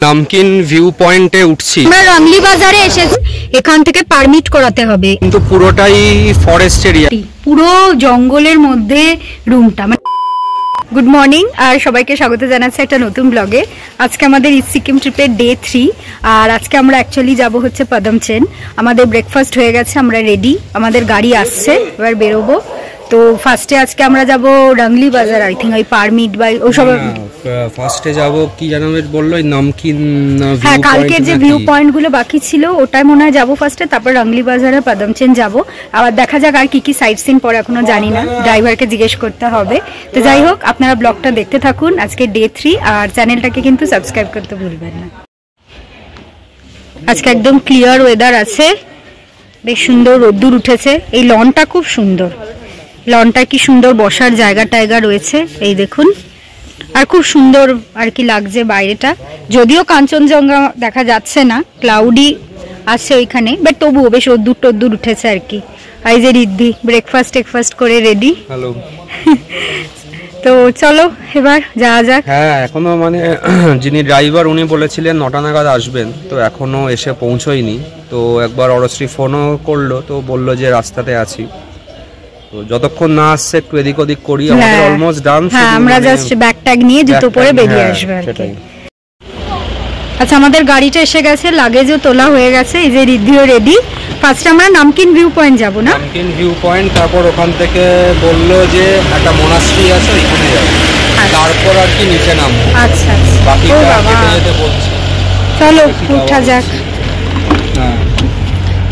Namkeen view পয়েন্টে উঠছি। আমরা রাংলি বাজারে এসেছি, এখান থেকে পারমিট করাতে হবে, কিন্তু পুরোটাই ফরেস্ট এরিয়া, পুরো জঙ্গলের মধ্যে রুমটা। গুড মর্নিং আর সবাইকে স্বাগত জানাচ্ছি একটা নতুন ব্লগে। আজকে আমাদের ইস্ট সিকিম ট্রিপের ডে 3 আর আজকে আমরা অ্যাকচুয়ালি যাব হচ্ছে পদমচেন। আমাদের ব্রেকফাস্ট হয়ে গেছে, আমরা রেডি, আমাদের গাড়ি আসছে, এবার বেরোবো। তো ফার্স্টে আজকে আমরা যাব রাংলি বাজার, আই থিঙ্ক ওই পারমিট বা ওসব। ফার্স্টে যাব কি জানো বললো নামকিন, হ্যাঁ কালকের যে ভিউ পয়েন্ট গুলো বাকি ছিল ওটাই মনে হয় যাবো ফার্স্টে, তারপর রাংলি বাজারে পদমচেন যাব। আবার দেখা যাক আর কি কি সাইট সিন পরে, এখনো জানি না, ড্রাইভারকে জিজ্ঞেস করতে হবে। তো যাই হোক, আপনারা ব্লগটা দেখতে থাকুন। আজকে ডে 3 আর চ্যানেলটাকে কিন্তু সাবস্ক্রাইব করতে ভুলবেন না। আজকে একদম ক্লিয়ার ওয়েদার আছে, বেশ সুন্দর রোদ্দুর উঠেছে। এই লনটা খুব সুন্দর, লনটা কি সুন্দর বসার জায়গা টায়গা রয়েছে, এই দেখুন। আর খুব সুন্দর আর কি লাগছে বাইরেটা, যদিও কাঞ্চনজঙ্ঘা দেখা যাচ্ছে না, ক্লাউডি আছে ওইখানে, বাট তবুও বেশ রোদ্দুর টদ্দুর উঠেছে আর কি। এই যে রিদ্ধি ব্রেকফাস্ট করে রেডি। হ্যালো। তো চলো এবার যাওয়া যাক। হ্যাঁ এখনো মানে যিনি ড্রাইভার উনি বলেছিলেন 9টা নাগাদ আসবেন, তো এখনো এসে পৌঁছয়নি। তো একবার অরশ্রী ফোনও করলো, তো বললো যে রাস্তাতে আছি। তো যতক্ষণ না আসছে একটু এদিক ওদিক করি, আমাদের অলমোস্ট ডান। হ্যাঁ আমরা জাস্ট ব্যাগ ট্যাগ নিয়ে জুতো পরে বেরিয়ে আসবে আর কি। আচ্ছা আমাদের গাড়িটা এসে গেছে, লাগেজও তোলা হয়ে গেছে, এই যে রিদ্ধিও রেডি। ফার্স্ট আমরা নামকিন ভিউ পয়েন্ট যাব না? নামকিন ভিউ পয়েন্ট, তারপর ওখান থেকে বললো যে একটা মোনাস্ট্রি আছে ওইখানে যাব, তারপর আর কি নিচে নামবো। আচ্ছা আচ্ছা, বাকিটা হেঁটে যেতে বলছি। চলো উঠা যাক। হ্যাঁ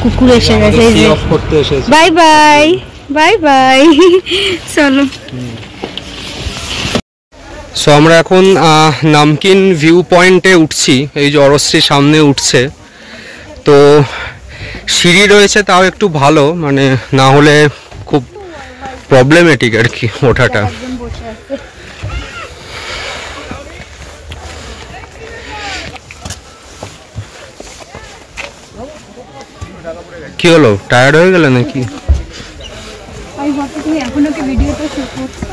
কুকুর এসে গেছে, এই যে অফ করতে এসেছে। Bye bye bye bye. চলো। সো আমরা এখন নামকিন ভিউ পয়েন্টে উঠছি, এই যে অরশ্রীর সামনে উঠছে। তো সিঁড়ি রয়েছে, তাও একটু ভালো, মানে না হলে খুব প্রবলেমেটিক আর কি ওঠাটা। কি হলো, টায়ার্ড হয়ে গেলে নাকি? এখনো কি ভিডিওটা শুট করছো?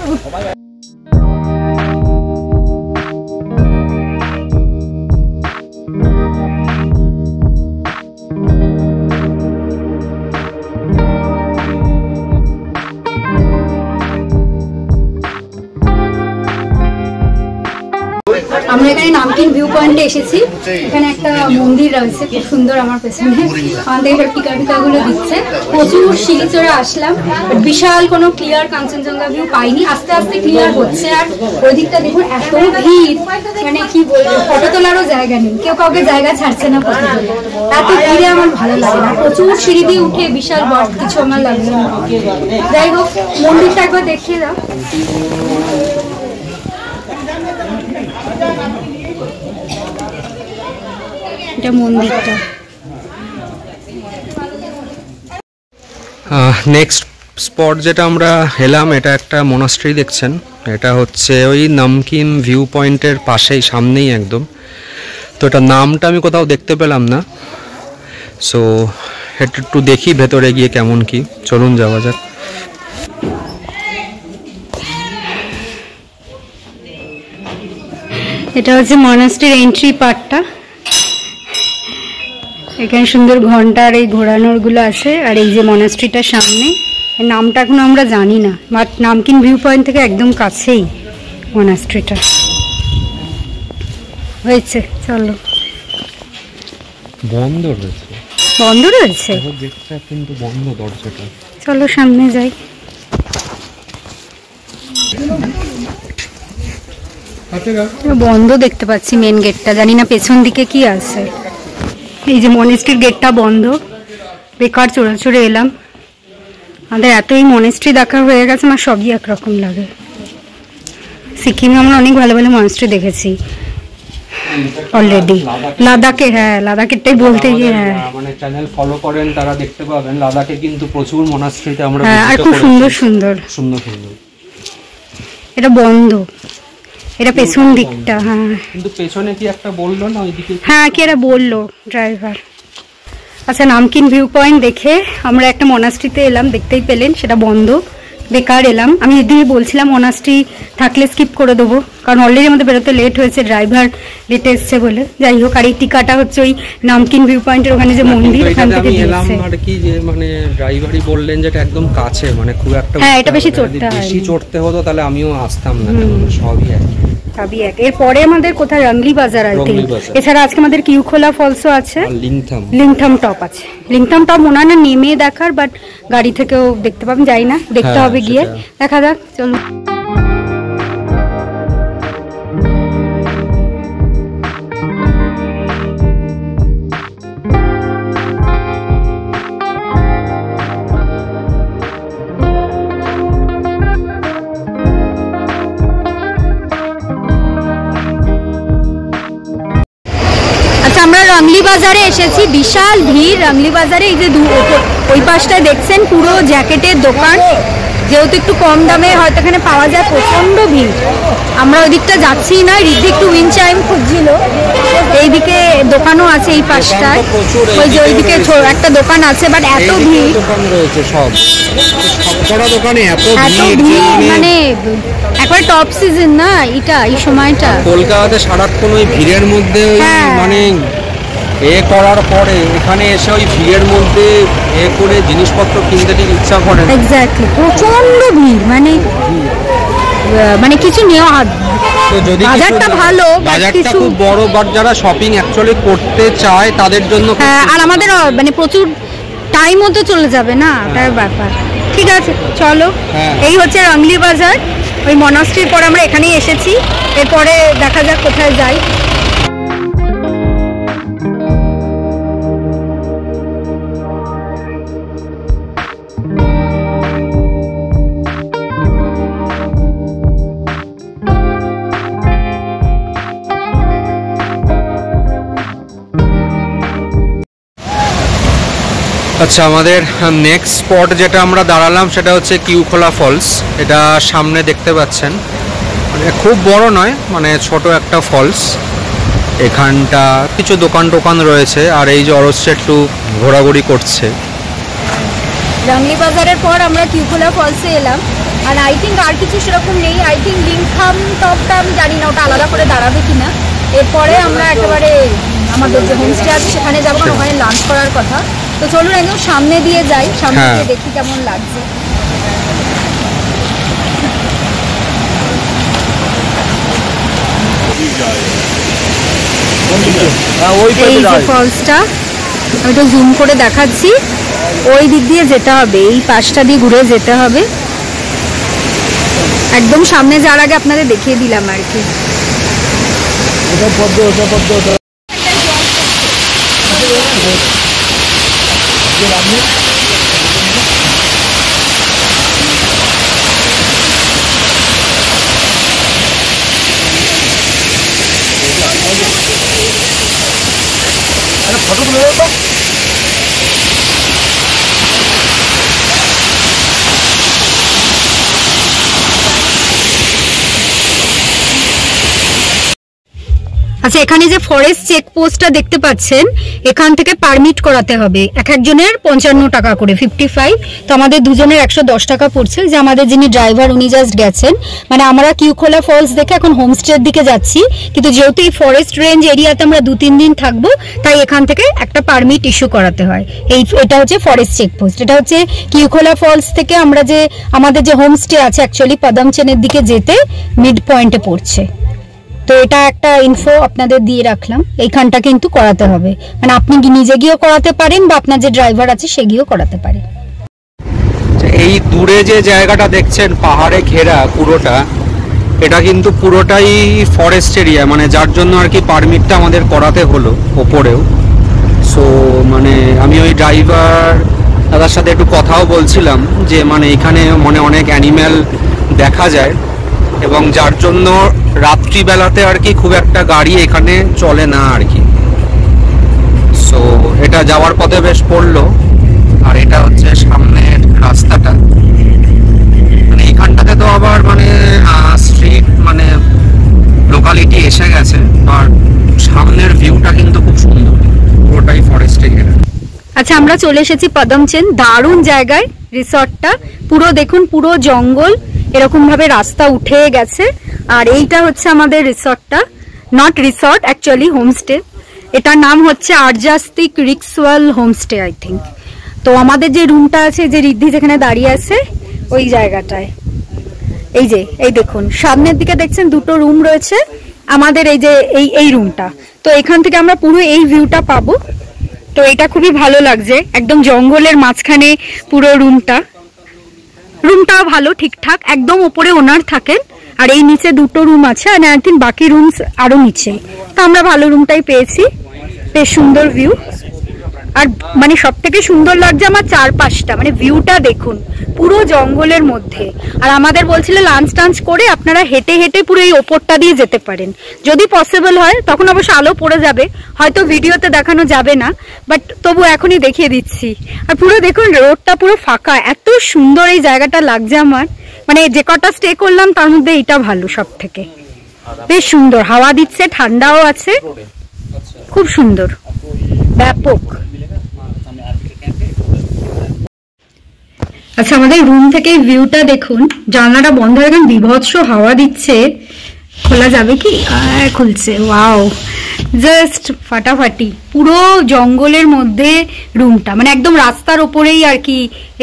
আমরা এখানে নামকিন ভিউ পয়েন্টে এসেছি, এখানে একটা মন্দির রয়েছে খুব সুন্দর, আমার পেছনে আমাদের এবার টিকা গুলো দিচ্ছে। প্রচুর সিঁড়ি চড়ে আসলাম, বিশাল কোনো ক্লিয়ার কাঞ্চনজঙ্ঘা ভিউ পাইনি, আস্তে আস্তে ক্লিয়ার হচ্ছে। আর ওই দিকটা দেখুন এত ভিড়, মানে কি বলবো, ফটো তোলারও জায়গা নেই, কেউ কাউকে জায়গা ছাড়ছে না ফটো তোলা, এত ভিড়ে আমার ভালো লাগে না। প্রচুর সিঁড়ি দিয়ে উঠে বিশাল বড় কিছু আমার লাগছে না। যাই হোক, মন্দিরটা একবার দেখিয়ে দাও। এটা মন্দিরটা। নেক্সট স্পট যেটা আমরা এলাম, এটা একটা মোনাস্ট্রি দেখছেন, এটা হচ্ছে ওই নামকিন ভিউ পয়েন্টের পাশেই, সামনেই একদম। তো এটা নামটা আমি কোথাও দেখতে পেলাম না, সো এটা একটু দেখি ভেতরে গিয়ে কেমন কি। চলুন যাওয়া যাক। এটা হচ্ছে মনাস্ট্রির এন্ট্রি পার্টটা, এখানে সুন্দর ঘন্টার এই ঘোরানোর গুলো আছে। আর এই যে মনাস্ট্রিটার সামনে, নামটা এখন আমরা জানি না, বাট নামকিন ভিউ পয়েন্ট থেকে একদম কাছেই মনাস্ট্রিটা হয়েছে। চলো। বন্ধ রয়েছে, বন্ধ রয়েছে, কিন্তু বন্ধ দরজাটা। চলো সামনে যাই। বন্ধ দেখতে পাচ্ছি মেন গেটটা, জানি না পেছন দিকে কি আছে। এই যে মনেস্ট্রির গেটটা বন্ধ, বেকার চড়ে এলাম। আমাদের এত এই মনেস্ট্রি দেখা হয়ে গেছে, আমার সবই একরকম লাগে। সিকিমে আমরা অনেক ভালো ভালো মনেস্ট্রি দেখেছি অলরেডি। লাদাখে, হ্যাঁ লাদাখেরটাই বলতে গিয়ে, হ্যাঁ মানে চ্যানেল ফলো করেন তারা দেখতে পাবেন, লাদাখে কিন্তু প্রচুর মনাস্ট্রিতে আমরা, হ্যাঁ আর খুব সুন্দর সুন্দর সুন্দর সুন্দর। এটা বন্ধ, এটা পেছন দিকটা। হ্যাঁ কিন্তু পেছনে কি একটা বললো না ওইদিকে? হ্যাঁ কি এটা বললো ড্রাইভার। আচ্ছা নামকিন ভিউ পয়েন্ট দেখে আমরা একটা মনাস্ট্রিতে এলাম, দেখতেই পেলেন সেটা বন্ধ। বেকার এলাম। আমি দিদি বলছিলাম মনাস্ট্রি থাকলে স্কিপ করে দেবো, কারণ অলরেডি আমাদের বেরোতে লেট হয়েছে, ড্রাইভার লেট এসছে বলে। যাই হোক, আর এই টিকাটা হচ্ছে ওই নামকিন ভিউ পয়েন্টের ওখানে যে মন্দির, ওখান থেকে এলাম আর কি, যে মানে ড্রাইভারই বললেন যেটা একদম কাছে, মানে খুব একটা, হ্যাঁ এটা বেশি চড়তে হয়, বেশি চড়তে হতো তাহলে আমিও আসতাম না, সবই এক। এরপরে আমাদের কোথায় রংলি বাজার আছে, এছাড়া আজকে আমাদের কিউখোলা ফলসও আছে, লিংথাম টপ আছে। লিংথাম টপ মনে হয় না নেমে দেখার, বাট গাড়ি থেকেও দেখতে পাবেন, যাই না, দেখতে হবে গিয়ে, দেখা যাক। চলো আমরা রংলি বাজারে এসেছি, বিশাল ভিড় রংলি বাজারে। এই যে ওই পাশটায় দেখছেন পুরো জ্যাকেটের দোকান, যেহেতু একটু কম দামে হয়তো এখানে পাওয়া যায়, প্রচন্ড ভিড়। আমরা ওই দিকটা যাচ্ছি না, রিদ্ধি একটু উইন্ড চাইম খুঁজছিল। এইদিকে দোকানও আছে এই পাশটায়, ওই যে ওইদিকে একটা দোকান আছে, বাট এত ভিড়, এত ভিড় মানে একবার টপ সিজন না এটা, এই সময়টা কলকাতাতে সারাক্ষণ ওই ভিড়ের মধ্যে মানে করার পরে এখানে এসে ওই ভিড়ের মধ্যে করে জিনিসপত্র কিনতে ঠিক ইচ্ছা করে। এক্স্যাক্টলি, প্রচন্ড ভিড়, মানে কিছু নেওয়া হবে। যদি বাজারটা ভালো, বাজারটা খুব বড়, বাট যারা শপিং অ্যাকচুয়ালি করতে চায় তাদের জন্য, হ্যাঁ, আর আমাদের মানে প্রচুর টাইমও তো চলে যাবে না, তার ব্যাপার। ঠিক আছে চলো, এই হচ্ছে রংলি বাজার। ওই মনাস্ট্রির পর আমরা এখানেই এসেছি, এরপরে দেখা যাক কোথায় যাই। আচ্ছা, আমাদের নেক্সট স্পট যেটা আমরা দাঁড়ালাম সেটা হচ্ছে কিউখোলা ফলস। এটা সামনে দেখতে পাচ্ছেন, মানে খুব বড় নয়, মানে ছোট একটা ফলস। এখানটা কিছু দোকান টোকান রয়েছে, আর এই যে অরস্য একটু ঘোরাঘুরি করছে। রংলি বাজারের পর আমরা কিউখোলা ফলসে এলাম, আর আই থিঙ্ক আর কিছু সেরকম নেই। আই থিঙ্ক লিংথাম টপটা আমি জানি না ওটা আলাদা করে দাঁড়াবে কিনা। এরপরে আমরা একেবারে আমাদের যে হোমস্টে আছে সেখানে যাবো, কারণ ওখানে লাঞ্চ করার কথা। তো চলুন একদম সামনে দিয়ে যাই, সামনে দিয়ে দেখি কেমন লাগছে। এই যে ফলসটা আমি তো জুম করে দেখাচ্ছি, ওই দিক দিয়ে যেতে হবে, এই পাশটা দিয়ে ঘুরে যেতে হবে। একদম সামনে যাওয়ার আগে আপনাদের দেখিয়ে দিলাম আর কি। আচ্ছা, এখানে যে ফরেস্ট চেকপোস্টটা দেখতে পাচ্ছেন, এখান থেকে পারমিট করাতে হবে। এক একজনের 55 টাকা করে, 55। তো আমাদের দুজনের 110 টাকা পড়ছে। যে আমাদের যিনি ড্রাইভার উনি জাস্ট গেছেন, মানে আমরা কিউখোলা ফলস দেখে এখন হোমস্টের দিকে যাচ্ছি, কিন্তু যেহেতু এই ফরেস্ট রেঞ্জ এরিয়াতে আমরা 2-3 দিন থাকবো, তাই এখান থেকে একটা পারমিট ইস্যু করাতে হয়। এটা হচ্ছে ফরেস্ট চেকপোস্ট। এটা হচ্ছে কিউখোলা ফলস থেকে আমরা যে আমাদের যে হোমস্টে আছে অ্যাকচুয়ালি পাদামচেনের দিকে যেতে মিড পয়েন্টে পড়ছে। তো এটা একটা ইনফো আপনাদের দিয়ে রাখলাম, এইখানটা কিন্তু করাতে হবে। মানে আপনি নিজে গিয়েও করাতে পারেন, বা আপনার যে ড্রাইভার আছে সে গিয়েও করাতে পারে। এই দূরে যে জায়গাটা দেখছেন পাহাড়ে ঘেরা পুরোটা, এটা কিন্তু পুরোটাই ফরেস্ট এরিয়া, মানে যার জন্য আর কি পারমিটটা আমাদের করাতে হলো ওপরেও। সো মানে আমি ওই ড্রাইভার দাদার সাথে একটু কথাও বলছিলাম যে মানে এখানে মানে অনেক অ্যানিম্যাল দেখা যায়, এবং যার জন্য রাত্রিবেলাতে আর কি খুব একটা গাড়ি এখানে চলে না আর কি। সো এটা যাওয়ার পথে বেশ পড়লো। আর এটা হচ্ছে সামনের রাস্তাটা, মানে এইখানটাতে তো আবার মানে স্ট্রিট মানে লোকালিটি এসে গেছে, আর সামনের ভিউটা কিন্তু খুব সুন্দর, পুরোটাই ফরেস্টে ঘেরা। আচ্ছা, আমরা চলে এসেছি পদমচেন। দারুণ জায়গায় রিসর্টটা, পুরো দেখুন, পুরো জঙ্গল, এরকম ভাবে রাস্তা উঠে গেছে। আর এইটা হচ্ছে আমাদের রিসর্টটা, নট রিসর্ট অ্যাকচুয়ালি, হোমস্টে। এটার নাম হচ্ছে আর্যাস্তিক রিক্সওয়াল হোমস্টে আই থিঙ্ক। তো আমাদের যে রুমটা আছে, যে রিদ্ধি যেখানে দাঁড়িয়ে আছে ওই জায়গাটায়, এই যে এই দেখুন সামনের দিকে দেখছেন দুটো রুম রয়েছে আমাদের, এই যে এই রুমটা। তো এখান থেকে আমরা পুরো এই ভিউটা পাবো। তো এটা খুবই ভালো লাগছে, একদম জঙ্গলের মাঝখানে পুরো রুমটাও ভালো, ঠিকঠাক। একদম উপরে ওনার থাকেন, আর এই নিচে দুটো রুম আছে, আর আই থিঙ্ক বাকি রুমস আরো নিচে। তো আমরা ভালো রুমটাই পেয়েছি, বেশ সুন্দর ভিউ। আর মানে সব থেকে সুন্দর লাগছে আমার চারপাশটা, মানে ভিউটা দেখুন, পুরো জঙ্গলের মধ্যে। আর আমাদের বলছিল লাঞ্চ টাঞ্চ করে আপনারা হেঁটে হেঁটে পুরো এই ওপরটা দিয়ে যেতে পারেন, যদি পসিবল হয়। তখন অবশ্য আলো পড়ে যাবে, হয়তো ভিডিওতে দেখানো যাবে না, বাট তবু এখনই দেখিয়ে দিচ্ছি। আর পুরো দেখুন রোডটা পুরো ফাঁকা, এত সুন্দর এই জায়গাটা লাগছে আমার। মানে যে কটা স্টে করলাম তার মধ্যে এইটা ভালো সব থেকে, বেশ সুন্দর, হাওয়া দিচ্ছে, ঠান্ডাও আছে, খুব সুন্দর, ব্যাপক। আচ্ছা, আমাদের রুম থেকে ভিউটা দেখুন, জানলাটা বন্ধ হয়ে গেল, বিভৎস হাওয়া দিচ্ছে। খোলা যাবে কি? খুলছে, ওয়াও, জাস্ট ফাটাফাটি। পুরো জঙ্গলের মধ্যে রুমটা, মানে একদম রাস্তার ওপরেই আর কি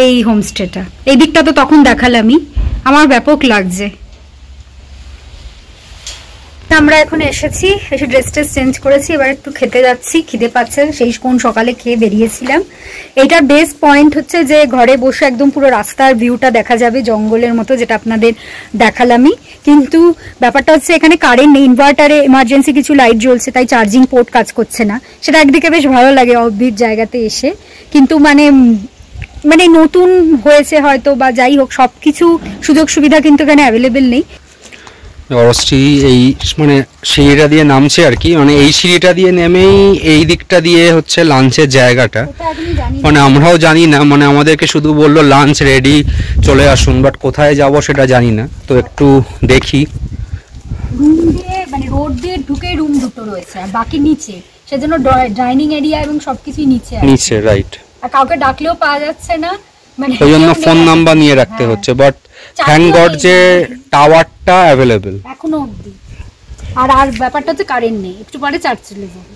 এই হোমস্টেটা। এই দিকটা তো তখন দেখালামই, আমার ব্যাপক লাগছে। আমরা এখন এসেছি, এসে ড্রেস চেঞ্জ করেছি, এবার একটু খেতে যাচ্ছি, খিদে পাচ্ছে, সেই কোন সকালে খেয়ে বেরিয়েছিলাম। এইটার বেস্ট পয়েন্ট হচ্ছে যে ঘরে বসে একদম পুরো রাস্তার ভিউটা দেখা যাবে জঙ্গলের মতো, যেটা আপনাদের দেখালামই। কিন্তু ব্যাপারটা হচ্ছে এখানে কারেন্ট নেই, ইনভার্টারে এমার্জেন্সি কিছু লাইট জ্বলছে, তাই চার্জিং পোর্ট কাজ করছে না। সেটা একদিকে বেশ ভালো লাগে অফবিট জায়গাতে এসে, কিন্তু মানে নতুন হয়েছে হয়তো, বা যাই হোক, সবকিছু সুযোগ সুবিধা কিন্তু এখানে অ্যাভেলেবেল নেই। অরশ্রী এই মানে সিঁড়িটা দিয়ে নামছে আর কি, মানে এই সিঁড়িটা দিয়ে নেমেই এই দিকটা দিয়ে হচ্ছে লাঞ্চের জায়গাটা, মানে আমরাও জানি না, মানে আমাদেরকে শুধু বললো লাঞ্চ রেডি, চলে আসুন, বাট কোথায় যাব সেটা জানি না। তো একটু দেখি, রুম দিয়ে মানে রোড দিয়ে ঢুকে রুম দুটো রয়েছে, আর বাকি নিচে, সেজন্য ডাইনিং এরিয়া এবং সবকিছুই নিচে, রাইট। আর কাউকে ডাকলেও পাওয়া যাচ্ছে না, মানে ওই জন্য ফোন নাম্বার নিয়ে রাখতে হচ্ছে, বাট থ্যাংক গড যে টাওয়ারটা অ্যাভেলেবেল এখনো অবধি। আর ব্যাপারটা হচ্ছে কারেন্ট নেই, একটু পরে চার্জ চলে যাবে।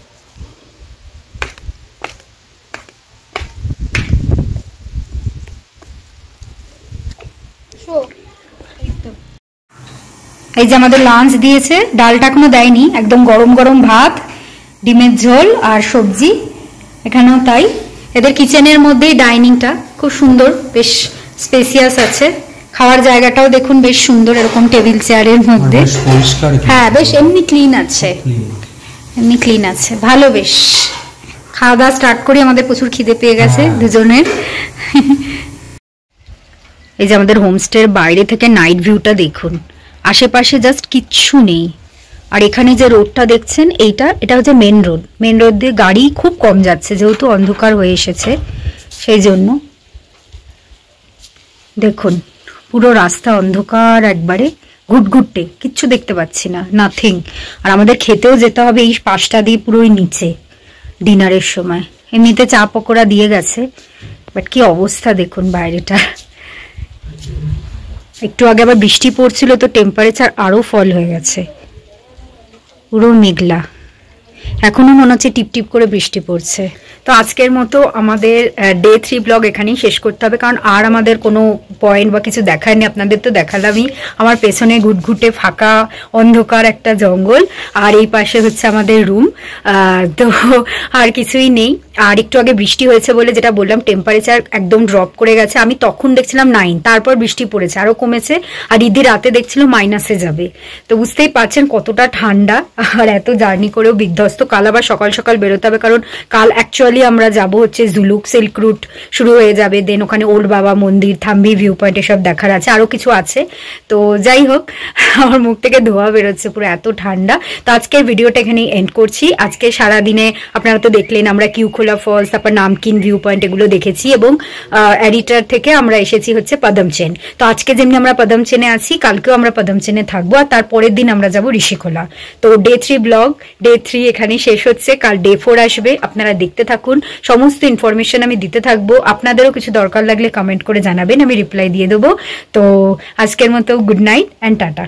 এই যে আমাদের লাঞ্চ দিয়েছে, ডালটা এখনো দেয়নি, একদম গরম গরম ভাত, ডিমের ঝোল আর সবজি, এখানেও তাই। এদের কিচেনের মধ্যেই ডাইনিংটা খুব সুন্দর, বেশ স্পেসিয়াস আছে। খাওয়ার জায়গাটাও দেখুন বেশ সুন্দর, এরকম টেবিল চেয়ারের মধ্যে, হ্যাঁ বেশ এমনি ক্লিন আছে, ভালো। বেশ খাওয়া দাওয়া স্টার্ট করি, আমাদের প্রচুর খিদে পেয়ে গেছে দুজনের। এই যে আমাদের হোমস্টের বাইরে থেকে নাইট ভিউটা দেখুন, আশেপাশে জাস্ট কিচ্ছু নেই। আর এখানে যে রোডটা দেখছেন, এটা হচ্ছে মেন রোড দিয়ে গাড়ি খুব কম যাচ্ছে, যেহেতু অন্ধকার হয়ে এসেছে সেই জন্য। দেখুন পুরো রাস্তা অন্ধকার, একবারে ঘুটঘুটে, কিচ্ছু দেখতে পাচ্ছি না, নাথিং। আর আমাদের খেতেও যেতে হবে এই পাশটা দিয়ে, পুরোই নিচে, ডিনারের সময়। এমনিতে চা পকোড়া দিয়ে গেছে, বাট কি অবস্থা দেখুন বাইরেটা। একটু আগে আবার বৃষ্টি পড়ছিল, তো টেম্পারেচার আরো ফল হয়ে গেছে, পুরো মেঘলা, এখনো মনে হচ্ছে টিপ টিপ করে বৃষ্টি পড়ছে। তো আজকের মতো আমাদের ডে 3 ব্লগ এখানেই শেষ করতে হবে, কারণ আর আমাদের কোনো পয়েন্ট বা কিছু দেখায়নি। আপনাদের তো দেখালামই, আমার পেছনে ঘুটঘুটে ফাঁকা অন্ধকার একটা জঙ্গল, আর এই পাশে হচ্ছে আমাদের রুম, তো আর কিছুই নেই। আর একটু আগে বৃষ্টি হয়েছে বলে যেটা বললাম, টেম্পারেচার একদম ড্রপ করে গেছে। আমি তখন দেখছিলাম 9, তারপর বৃষ্টি পড়েছে, আরো কমেছে। আর ইদি রাতে দেখছিল মাইনাসে যাবে, তো বুঝতেই পারছেন কতটা ঠান্ডা। আর এত জার্নি করেও বিধ্বস্ত। কাল আবার সকাল সকাল বেরোতে হবে, কারণ কাল অ্যাকচুয়ালি আমরা যাব হচ্ছে জুলুক, সিল্ক রুট শুরু হয়ে যাবে, দেন ওখানে ওল্ড বাবা মন্দির, থাম্বি ভিউ পয়েন্ট, এসব দেখার আছে, আরো কিছু আছে। তো যাই হোক, আমার মুখ থেকে ধোয়া বেরোচ্ছে, পুরো এত ঠান্ডা। তো আজকের ভিডিওটা এখানেই এন্ড করছি। আজকে সারাদিনে আপনারা তো দেখলেন আমরা কিউ ঋষিখোলা ফলস, তারপর নামকিন ভিউ পয়েন্ট এগুলো দেখেছি, এবং এডিটার থেকে আমরা এসেছি হচ্ছে পদমচেন। তো আজকে যেমনি আমরা পদমচেনে আছি, কালকেও আমরা পদমচেনে থাকবো, আর তারপরের দিন আমরা যাব ঋষিখোলা। তো ডে 3 ব্লগ, ডে 3 এখানেই শেষ হচ্ছে। কাল ডে 4 আসবে, আপনারা দেখতে থাকুন, সমস্ত ইনফরমেশন আমি দিতে থাকবো। আপনাদেরও কিছু দরকার লাগলে কমেন্ট করে জানাবেন, আমি রিপ্লাই দিয়ে দেবো। তো আজকের মতো গুড নাইট অ্যান্ড টাটা।